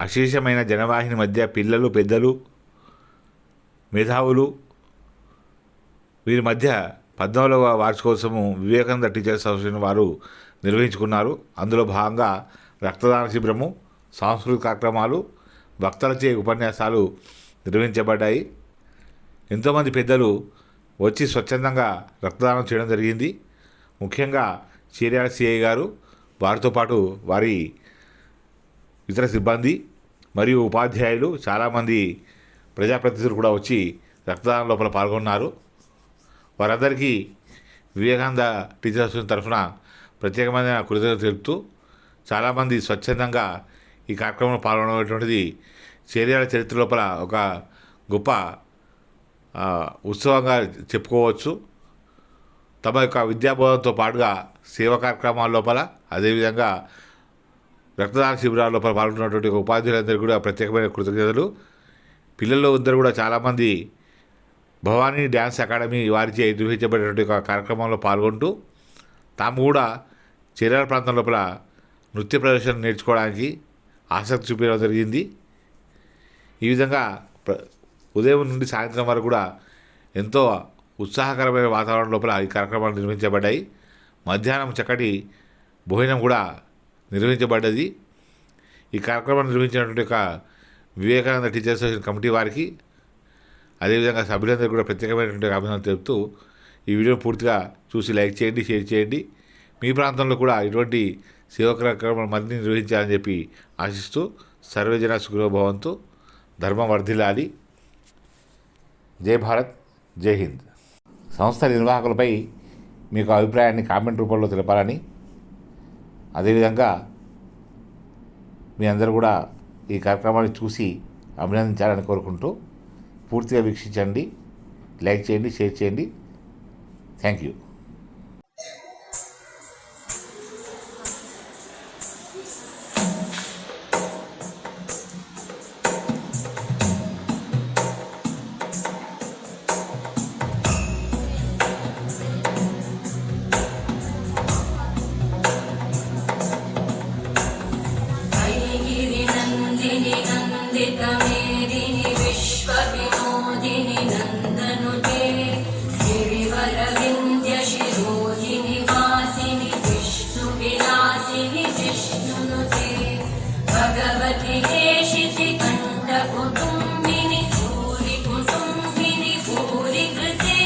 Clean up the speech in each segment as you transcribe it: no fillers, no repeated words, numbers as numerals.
అశేషమైన జనవాహిని మధ్య పిల్లలు, పెద్దలు, మేధావులు వీరి మధ్య 14వ వార్షికోత్సవం వివేకానంద టీచర్స్ అసోసియేషన్ వారు నిర్వహించుకున్నారు. అందులో భాగంగా రక్తదాన శిబిరము, సాంస్కృతిక కార్యక్రమాలు, వక్తలచే ఉపన్యాసాలు నిర్వహించబడ్డాయి. ఎంతోమంది పెద్దలు వచ్చి స్వచ్ఛందంగా రక్తదానం చేయడం జరిగింది. ముఖ్యంగా చీర్యాల సిఐ గారు, వారితో పాటు వారి ఇతర సిబ్బంది మరియు ఉపాధ్యాయులు, చాలామంది ప్రజాప్రతినిధులు కూడా వచ్చి రక్తదానం లోపల పాల్గొన్నారు. వారందరికీ వివేకానంద టీచర్స్ అసోసియేషన్ తరఫున ప్రత్యేకమైన కృతజ్ఞతలు తెలుపుతూ, చాలామంది స్వచ్ఛందంగా ఈ కార్యక్రమంలో పాల్గొనటువంటిది చర్యల చరిత్ర లోపల ఒక గొప్ప ఉత్సవంగా చెప్పుకోవచ్చు. తమ యొక్క విద్యాబోధనతో పాటుగా సేవా కార్యక్రమాల లోపల, అదేవిధంగా రక్తదాన శిబిరాల లోపల పాల్గొన్నటువంటి ఉపాధ్యాయులందరికీ కూడా ప్రత్యేకమైన కృతజ్ఞతలు. పిల్లలు అందరూ కూడా చాలామంది భవానీ డ్యాన్స్ అకాడమీ వారిచే నిర్వహించబడినటువంటి ఒక కార్యక్రమంలో పాల్గొంటూ తాము కూడా చీరాల ప్రాంతం లోపల నృత్య ప్రదర్శన నేర్చుకోవడానికి ఆసక్తి చూపించడం జరిగింది. ఈ విధంగా ఉదయం నుండి సాయంత్రం వరకు కూడా ఎంతో ఉత్సాహకరమైన వాతావరణం లోపల ఈ కార్యక్రమాలు నిర్వహించబడ్డాయి. మధ్యాహ్నం చక్కటి భోజనం కూడా నిర్వహించబడ్డది. ఈ కార్యక్రమాన్ని నిర్వహించినటువంటి ఒక వివేకానంద టీచర్స్ అసోసియేషన్ కమిటీ వారికి, అదేవిధంగా సభ్యులందరికీ కూడా ప్రత్యేకమైనటువంటి అభినందనలు తెలుపుతూ, ఈ వీడియోని పూర్తిగా చూసి లైక్ చేయండి, షేర్ చేయండి. మీ ప్రాంతంలో కూడా ఇటువంటి సేవా కార్యక్రమాలు మరిన్ని నిర్వహించాలని చెప్పి ఆశిస్తూ, సర్వేజన సుఖినో భవంతు, ధర్మం వర్ధిల్లాలి. జై భారత్, జై హింద్. సంస్థ నిర్వాహకులపై మీకు అభిప్రాయాన్ని కామెంట్ రూపంలో తెలపాలని, అదేవిధంగా మీ అందరూ కూడా ఈ కార్యక్రమాన్ని చూసి అభినందించాలని కోరుకుంటూ, పూర్తిగా వీక్షించండి, లైక్ చేయండి, షేర్ చేయండి. Thank you. मेदिनि विश्वविनोदिनि नन्दनुते गिरिवरविन्द्यशिरोधिनि वासिनि विष्णुविलासिनि जिष्णुनुते भगवति हेशितिकण्ठकुटुम्बिनि भूरिकुटुम्बिनि भूरिकृते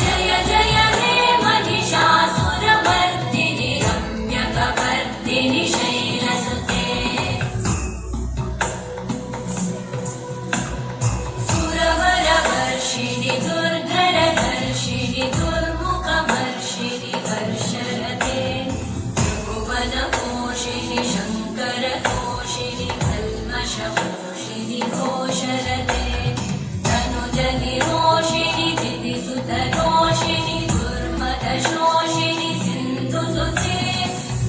जय जय हे महिषासुरमर्दिनि रम्यकपर्दिनि शैलसुते सुरवरवर्षिणि दुर्धरधर्षिणि दुर्मुखमर्षिणि वर्षरते त्रिभुवनपोषिणि शङ्करतोषिणि कल्मषपोषिणि घोषरते तनुजनिरोषिणि दितिसुतरोषिणि दुर्मदशोषिणि सिन्धुसुते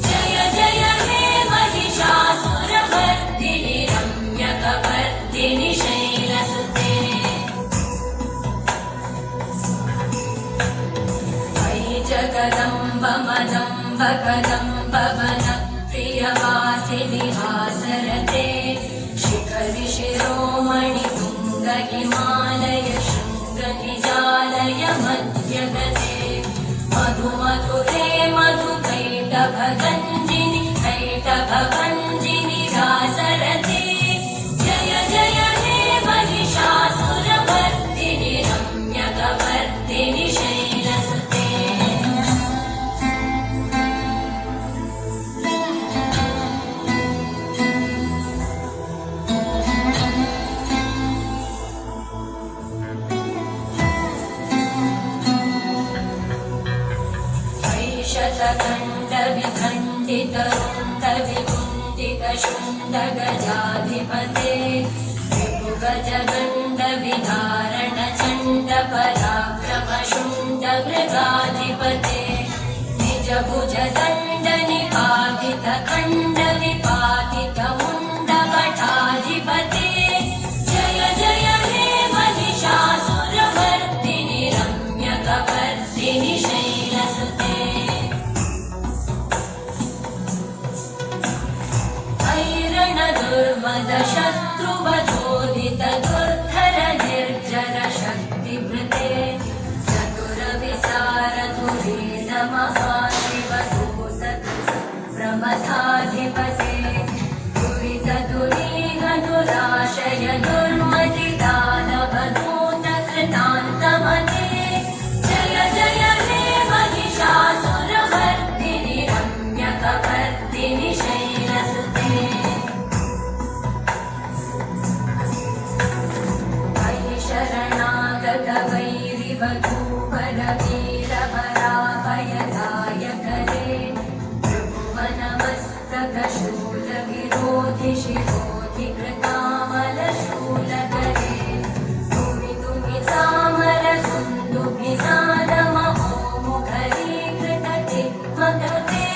जय जय हे महिषासुरमर्दिनि रम्यकपर्दिनि शैलसुते जगदम्ब मदम्ब कदम्ब वन प्रियवासिनि हासरते शिखरि शिरोमणि तुङ्ग हिमालय शृङ्ग निजालय मध्यगते मधु मधुरे मधु कैटभगञ्जिनि कैटभगञ्जिनि रासरते जय जय हे महिषासुरमर्दिनि रम्यकपर्दिनि शैलसुते शतखण्डविखण्डितरुण्डविकुण्डितशुण्डगजाधिपते ऋतुगजगण्डविधारणचण्डपराक्रमशुण्डमृगाधिपते निजभुजदण्डनिपातितखण्डविपातितमुण्डकटाधिपते जय जय हे महिषासुरमर्दिनि रम्यकपर्दिनि शैलसुते दुर्म शत्रुवधोदित दुर्धर निर्जर शक्तिभृते चतुरविचारधुरेण महाशिवदूत प्रमथाधिपते दुरितदुरीहनुराशय दुर्मतिदानवधूत कृतान्तमते जय जय हे महिषासुरमर्दिनि रम्यकवर्दिनि शैलसुते शरणागत वैरिवधूवर वीरपराभयदायकरे त्रिभुवनमस्तकशूल विरोधि शिरोधि कृतामलशूलकरे तुमितुमितामर सुन्दुभिसारमहोमुखरीकृतचित्मकृते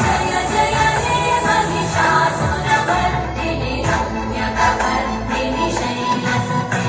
जय जय हे महिषासुरमर्दिनि रम्यकवर्दिनि शैलसुते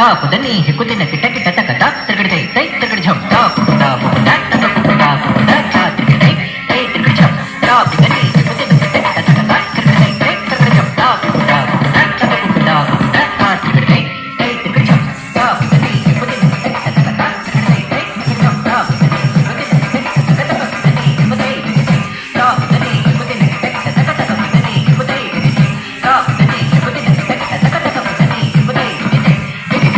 తాపుదని హెక్కుతిన కిట కిట తకట తిరగడితై తై తిరగడి ఝం తాపు తాపు దట్ట తపు తాపు దట్ట తిరగడితై తై తిరగడి ఝం తాపుదని హెక్కుతిన కిట కిట తకట తిరగడితై తై తిరగడి ఝం తాపు తాపు దట్ట తపు తాపు దట్ట తిరగడితై తై తిరగడి ఝం తాపుదని హెక్కుతిన కిట కిట తకట తిరగడితై తై తిరగడి ఝం తాపుదని హెక్కుతిన కిట కిట తకట తిరగడితై తాపుదని హెక్కుతిన కిట కిట తకట తిరగడితై తాపుదని హెక్కుతిన కిట కిట తకట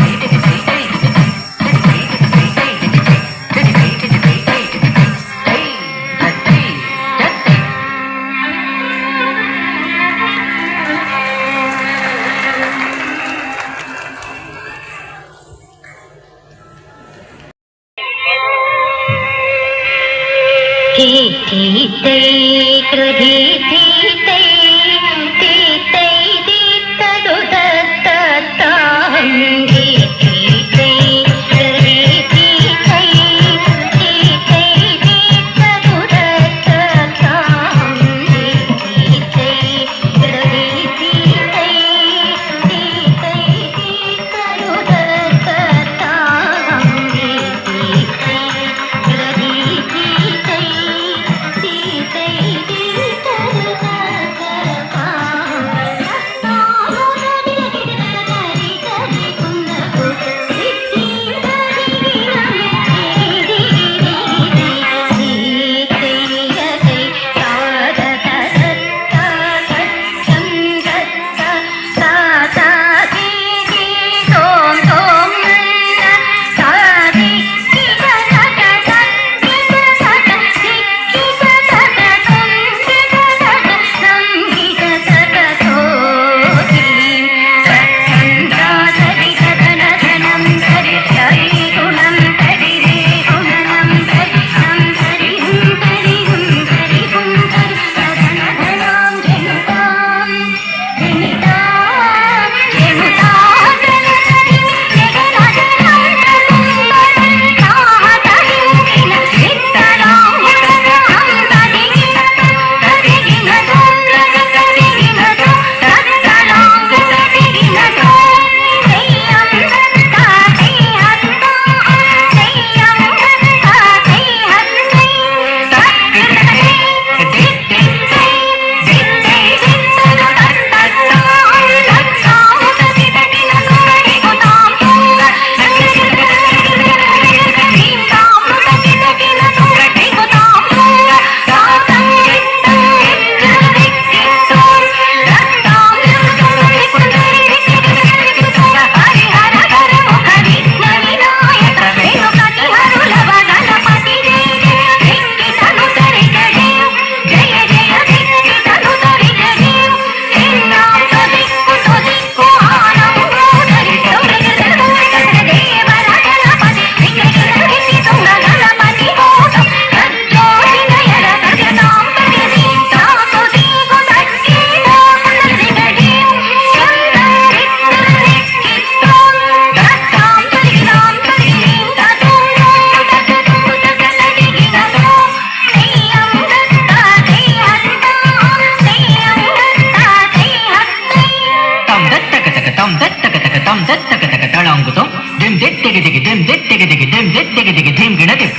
dim dit digi digi dim dit digi digi dim dit digi digi dim ginadip